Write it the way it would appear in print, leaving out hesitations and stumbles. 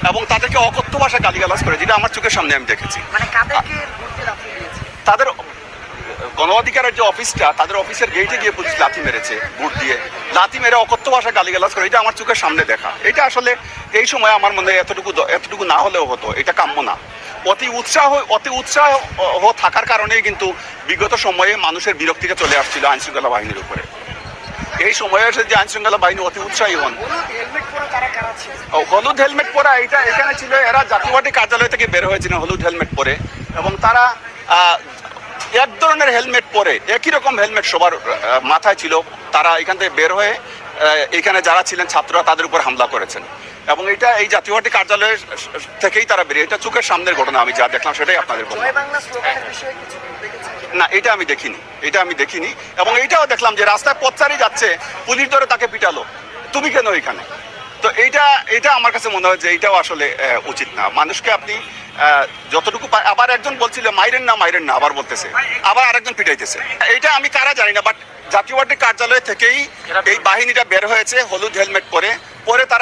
এবং তাদেরকে অকথ্য ভাষায় গালিগালাজ করে, যেটা আমার চোখের সামনে আমি দেখেছি। তাদের গণ অধিকারের যে অফিসটা, তাদের অফিসের গেটে গিয়ে পুলিশ লাথি মেরেছে, বুট দিয়ে লাথি মেরে অকথ্য ভাষায় গালিগালাজ করে, এটা আমার চোখের সামনে দেখা। এটা আসলে এই সময় আমার মনে হয় এতটুকু না হলেও হতো, এটা কাম্য না। অতি উৎসাহ থাকার কারণেই কিন্তু বিগত সময়ে মানুষের বিরক্তিটা চলে আসছিল আইন শৃঙ্খলা বাহিনীর উপরে। এই সময়ে এসে যে আইন শৃঙ্খলা বাহিনী অতি উৎসাহী হন। হলুদ হেলমেট পরা এটা এখানে ছিল, এরা জাতীয় পার্টি কার্যালয় থেকে বের হয়েছিলেন হলুদ হেলমেট পরে, এবং তারা এক ধরনের হেলমেট পরে, একই রকম হেলমেট সবার মাথায় ছিল। তারা এখান থেকে বের হয়ে এখানে যারা ছিলেন ছাত্ররা তাদের উপর হামলা করেছেন, এবং এটা এই জাতীয় পার্টি কার্যালয়ের থেকেই তারা বেরিয়ে, এটা চোখের সামনের ঘটনা। আমি যা দেখলাম সেটাই আপনাদের বললাম। না, এটা আমি দেখিনি, এবং এইটাও দেখলাম যে রাস্তায় পথচারী যাচ্ছে, পুলিশ ধরে তাকে পিটালো, তুমি কেন এখানে। তো এটা আমার কাছে মনে হয় যে এইটাও আসলে উচিত না। মানুষকে আপনি যতটুকু, আবার একজন বলছিল মাইরেন না, আবার বলতেছে, আবার আরেকজন পিটাইতেছে। এইটা আমি কারা জানি না, বাট জাতীয় পার্টি কার্যালয় থেকেই এই বাহিনীটা বের হয়েছে হলুদ হেলমেট পরে তারা